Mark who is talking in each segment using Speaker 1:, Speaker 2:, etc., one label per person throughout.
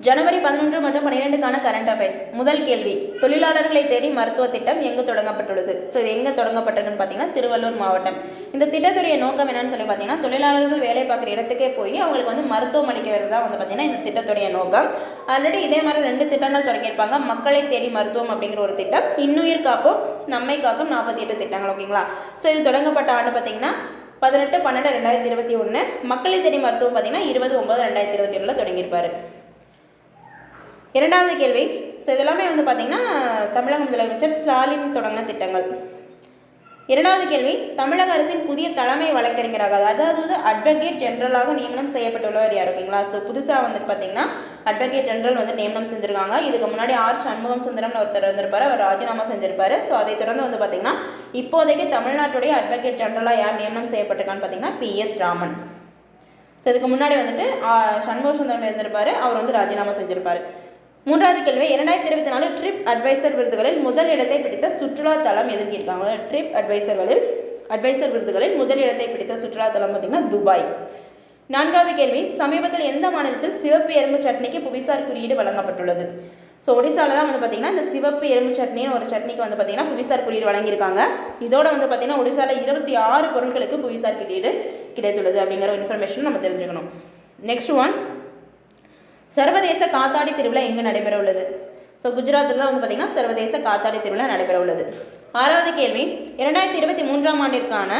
Speaker 1: ஜனவரி 11 மற்றும் 12க்கான current affairs. முதல் கேள்வி, தொழிலாளர்களை தேடி மருத்துவ திட்டம் எங்கு தொடங்கப்பட்டுள்ளது? ஸோ இது எங்கே தொடங்கப்பட்டிருக்குன்னு பார்த்தீங்கன்னா திருவள்ளூர் மாவட்டம். இந்த திட்டத்துடைய நோக்கம் என்னன்னு சொல்லி பார்த்தீங்கன்னா, தொழிலாளர்கள் வேலை பார்க்குற இடத்துக்கே போய் அவங்களுக்கு வந்து மருத்துவம் அளிக்கிறது தான் வந்து பார்த்தீங்கன்னா இந்த திட்டத்துடைய நோக்கம். ஆல்ரெடி இதே மாதிரி 2 திட்டங்கள் தொடங்கியிருப்பாங்க. மக்களை தேடி மருத்துவம் அப்படிங்கிற ஒரு திட்டம், இன்னுயிர் காப்போம் நம்மை காக்கும் 48 திட்டங்கள். ஓகேங்களா? ஸோ இது தொடங்கப்பட்ட ஆண்டு பார்த்தீங்கன்னா 18/12/2021. மக்களை தேடி மருத்துவம் பார்த்தீங்கன்னா 20/9/2021 தொடங்கியிருப்பார். இரண்டாவது கேள்வி, ஸோ இதெல்லாமே வந்து பார்த்திங்கன்னா தமிழக முதலமைச்சர் ஸ்டாலின் தொடங்கின திட்டங்கள். இரண்டாவது கேள்வி, தமிழக அரசின் புதிய தலைமை வழக்கறிஞராக, அதாவது அட்வொகேட் ஜெனரலாக நியமனம் செய்யப்பட்டுள்ளவர் யார்? ஓகேங்களா? ஸோ புதுசாக வந்துட்டு பார்த்தீங்கன்னா அட்வொகேட் ஜெனரல் வந்து நியமனம் செஞ்சுருக்காங்க. இதுக்கு முன்னாடி ஆர் சண்முகம் சுந்தரம்னு ஒருத்தர் வந்திருப்பார், அவர் ராஜினாமா செஞ்சிருப்பார். ஸோ அதை தொடர்ந்து வந்து பார்த்திங்கன்னா இப்போதைக்கு தமிழ்நாட்டுடைய அட்வொகேட் ஜெனரலாக யார் நியமனம் செய்யப்பட்டிருக்கான்னு பார்த்தீங்கன்னா PS ராமன். ஸோ இதுக்கு முன்னாடி வந்துட்டு சண்முக சுந்தரம் இருந்திருப்பார், அவர் வந்து ராஜினாமா செஞ்சிருப்பார். மூன்றாவது கேள்வி, 2024 ட்ரிப் அட்வைசர் விருதுகளில் முதல் இடத்தை பிடித்த சுற்றுலா தலம் எதுன்னு கேட்காங்க. ட்ரிப் அட்வைசர் விருதுகளில் முதல் இடத்தை பிடித்த சுற்றுலா தலம் பார்த்தீங்கன்னா துபாய். நான்காவது கேள்வி, சமீபத்தில் எந்த மாநிலத்தில் சிவப்பு எறும்பு சட்னிக்கு புவிசார் குறியீடு வழங்கப்பட்டுள்ளது? ஸோ ஒடிசாவில் தான் வந்து பார்த்திங்கன்னா இந்த சிவப்பு எறும்பு சட்னின்னு ஒரு சட்னிக்கு வந்து பார்த்திங்கன்னா புவிசார் குறியீடு வழங்கியிருக்காங்க. இதோட வந்து பார்த்திங்கன்னா ஒடிசாவில் 26 பொருட்களுக்கு புவிசார் குறியீடு கிடைத்துள்ளது அப்படிங்கிற ஒரு இன்ஃபர்மேஷன் நம்ம தெரிஞ்சுக்கணும். நெக்ஸ்ட் ஒன், சர்வதேச காத்தாடி திருவிழா எங்கு நடைபெற உள்ளது? ஸோ குஜராத்தில் தான் வந்து பார்த்திங்கன்னா சர்வதேச காத்தாடி திருவிழா நடைபெற உள்ளது. ஆறாவது கேள்வி, 2023ஆம் ஆண்டிற்கான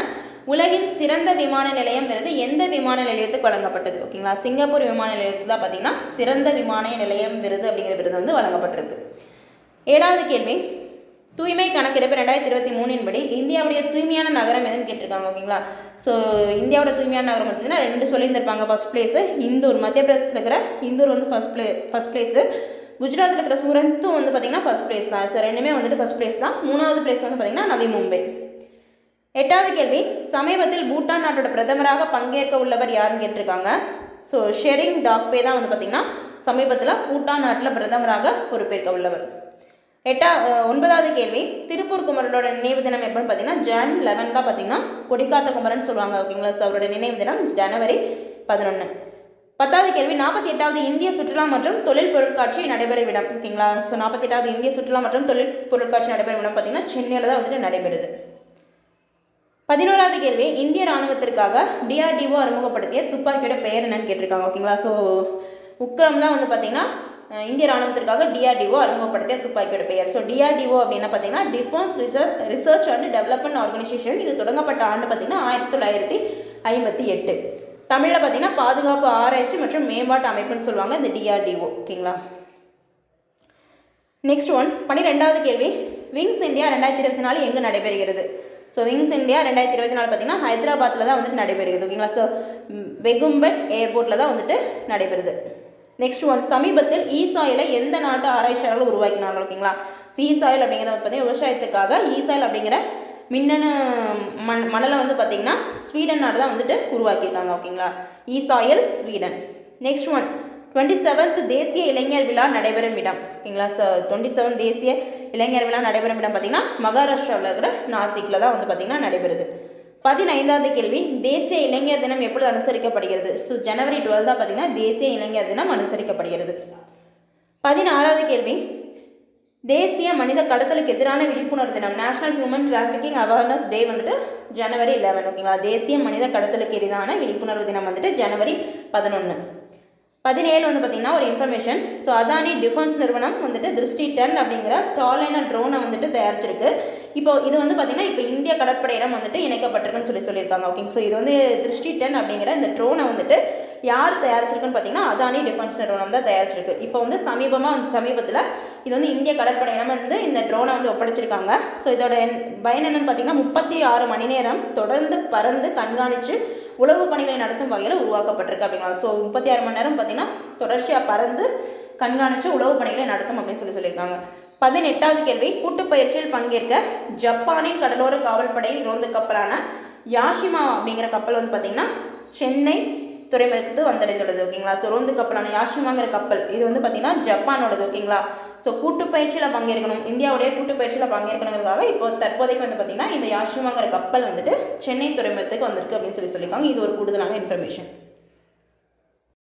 Speaker 1: உலகின் சிறந்த விமான நிலையம் விருது எந்த விமான நிலையத்துக்கு வழங்கப்பட்டது? ஓகேங்களா? சிங்கப்பூர் விமான நிலையத்தில் தான் பார்த்திங்கன்னா சிறந்த விமான நிலையம் விருது அப்படிங்கிற விருது வந்து வழங்கப்பட்டிருக்கு. ஏழாவது கேள்வி, தூய்மை கணக்கெடுப்பு 2023 படி இந்தியாவுடைய தூய்மையான நகரம் எதுன்னு கேட்டிருக்காங்க. ஓகேங்களா? ஸோ இந்தியாவோட தூய்மையான நகரம் பார்த்தீங்கன்னா 2 சொல்லியிருந்திருப்பாங்க. ஃபர்ஸ்ட் பிளேஸு இந்தூர், மத்திய பிரதேசத்தில் இருக்கிற இந்தூர் வந்து ஃபர்ஸ்ட் பிளேஸு. குஜராத்தில் இருக்கிற சூரத்தும் வந்து பார்த்திங்கன்னா ஃபர்ஸ்ட் பிளேஸ் தான். ஸோ ரெண்டுமே வந்துட்டு ஃபர்ஸ்ட் பிளேஸ் தான். 3வது பிளேஸ் வந்து பார்த்திங்கன்னா நவி மும்பை. எட்டாவது கேள்வி, சமீபத்தில் பூட்டான் நாட்டோட பிரதமராக பங்கேற்க உள்ளவர் யாருன்னு கேட்டிருக்காங்க. ஸோ ஷெரிங் டாக்பே தான் வந்து பார்த்திங்கன்னா சமீபத்தில் பூட்டான் நாட்டில் பிரதமராக பொறுப்பேற்க உள்ளவர். 9வது கேள்வி, திருப்பூர் குமரனோட நினைவு தினம் எப்போன்னு பார்த்தீங்கன்னா Jan 11 தான் பார்த்தீங்கன்னா கொடிக்காத்த குமரன் சொல்லுவாங்க. ஓகேங்களா? ஸோ அவரோட நினைவு தினம் January 11. 10வது கேள்வி, 48வது இந்திய சுற்றுலா மற்றும் தொழில் பொருட்காட்சி நடைபெறும் இடம். ஓகேங்களா? ஸோ 48வது இந்திய சுற்றுலா மற்றும் தொழில் பொருட்காட்சி நடைபெறும் இடம் பார்த்தீங்கன்னா சென்னையில் தான் வந்துட்டு நடைபெறுது. 11வது கேள்வி, இந்திய ராணுவத்திற்காக DRDO அறிமுகப்படுத்திய துப்பாக்கியோட பெயர் என்னன்னு கேட்டிருக்காங்க. ஓகேங்களா? ஸோ உக்ரம் தான் வந்து பார்த்தீங்கன்னா இந்திய ராணுவத்திற்காக DRDO அறிமுகப்படுத்திய துப்பாக்கியோட பெயர். ஸோ DRDO அப்படின்னா பார்த்தீங்கன்னா defence research and development organisation. இது தொடங்கப்பட்ட ஆண்டு பார்த்தீங்கன்னா 1958. தமிழில் பார்த்தீங்கன்னா பாதுகாப்பு ஆராய்ச்சி மற்றும் மேம்பாட்டு அமைப்புன்னு சொல்லுவாங்க இந்த DRDO. ஓகேங்களா? நெக்ஸ்ட் ஒன், 12வது கேள்வி, விங்ஸ் இந்தியா 2024 எங்கு நடைபெறுகிறது? ஸோ விங்ஸ் இந்தியா 2024 பார்த்தீங்கன்னா ஹைதராபாத்தில் தான் வந்துட்டு நடைபெறுகிறது. ஓகேங்களா? ஸோ வெகும்பட் ஏர்போர்ட்டில் தான் வந்துட்டு நடைபெறுது. நெக்ஸ்ட் ஒன், சமீபத்தில் ஈசாயிலை எந்த நாட்டு ஆராய்ச்சியாளர்கள் உருவாக்கினார்கள்? ஓகேங்களா? ஸோ ஈசாயில் அப்படிங்கிறத வந்து பார்த்தீங்கன்னா விவசாயத்துக்காக ஈசாயில் அப்படிங்கிற மின்னணு மணலை வந்து பார்த்திங்கன்னா ஸ்வீடன் நாடு தான் வந்துட்டு உருவாக்கியிருக்காங்க. ஓகேங்களா? ஈசாயில் ஸ்வீடன். நெக்ஸ்ட் ஒன், 27th தேசிய இளைஞர் விழா நடைபெறும் இடம். ஓகேங்களா? ஸோ 27th தேசிய இளைஞர் விழா நடைபெறும் இடம் பார்த்திங்கன்னா மகாராஷ்டிராவில் இருக்கிற நாசிக்கில் தான் வந்து பார்த்திங்கன்னா நடைபெறுது. 15வது கேள்வி, தேசிய இளைஞர் தினம் எப்பொழுது அனுசரிக்கப்படுகிறது? ஸோ January 12 தான் பார்த்திங்கன்னா தேசிய இளைஞர் தினம் அனுசரிக்கப்படுகிறது. 16வது கேள்வி, தேசிய மனித கடத்தலுக்கு எதிரான விழிப்புணர்வு தினம் national human trafficking awareness day வந்துட்டு January 11. ஓகேங்களா? தேசிய மனித கடத்தலுக்கு எதிரான விழிப்புணர்வு தினம் வந்துட்டு January 11. 17 வந்து பார்த்திங்கன்னா ஒரு இன்ஃபர்மேஷன். ஸோ அதானி டிஃபென்ஸ் நிறுவனம் வந்துட்டு திருஷ்டி 10 அப்படிங்கிற ஸ்டார்லைனர் ட்ரோனை வந்துட்டு தயாரிச்சிருக்கு. இப்போ இது வந்து பார்த்திங்கன்னா இப்போ இந்திய கடற்படையிடம் வந்துட்டு இணைக்கப்பட்டிருக்குன்னு சொல்லியிருக்காங்க. ஓகே, ஸோ இது வந்து திருஷ்டி 10 அப்படிங்கிற இந்த ட்ரோனை வந்துட்டு யார் தயாரிச்சிருக்குன்னு பார்த்தீங்கன்னா அதானி டிஃபென்ஸ் நிறுவனம் தான் தயாரிச்சிருக்கு. இப்போ வந்து சமீபத்தில் இது வந்து இந்திய கடற்படையிடம் வந்து இந்த ட்ரோனை வந்து ஒப்படைச்சிருக்காங்க. ஸோ இதோட பயன் என்னன்னு பார்த்தீங்கன்னா 36 மணி நேரம் தொடர்ந்து பறந்து கண்காணித்து உளவு பணிகளை நடத்தும் வகையில் உருவாக்கப்பட்டிருக்கு அப்படிங்களா? ஸோ 36 மணி நேரம் பார்த்தீங்கன்னா தொடர்ச்சியாக பறந்து கண்காணித்து உளவு பணிகளை நடத்தும் அப்படின்னு சொல்லியிருக்காங்க. 18வது கேள்வி, கூட்டுப்பயிற்சியில் பங்கேற்க ஜப்பானின் கடலோர காவல்படை ரோந்து கப்பலான யாஷிமா அப்படிங்கிற கப்பல் வந்து பார்த்திங்கன்னா சென்னை துறைமுகத்துக்கு வந்தடைந்துள்ளது. ஓகேங்களா? ஸோ ரோந்து கப்பலான யாஷிமாங்கிற கப்பல் இது வந்து பார்த்திங்கன்னா ஜப்பானோடது. ஓகேங்களா? ஸோ கூட்டுப்பயிற்சியில் பங்கேற்கணும், இந்தியாவுடைய கூட்டுப்பயிற்சியில் பங்கேற்கணுங்கிறதுக்காக இப்போ தற்போதைக்கு வந்து பார்த்திங்கன்னா இந்த யாஷிமாங்கிற கப்பல் வந்துட்டு சென்னை துறைமுகத்துக்கு வந்திருக்கு அப்படின்னு சொல்லியிருக்காங்க. இது ஒரு கூடுதலான இன்ஃபர்மேஷன்.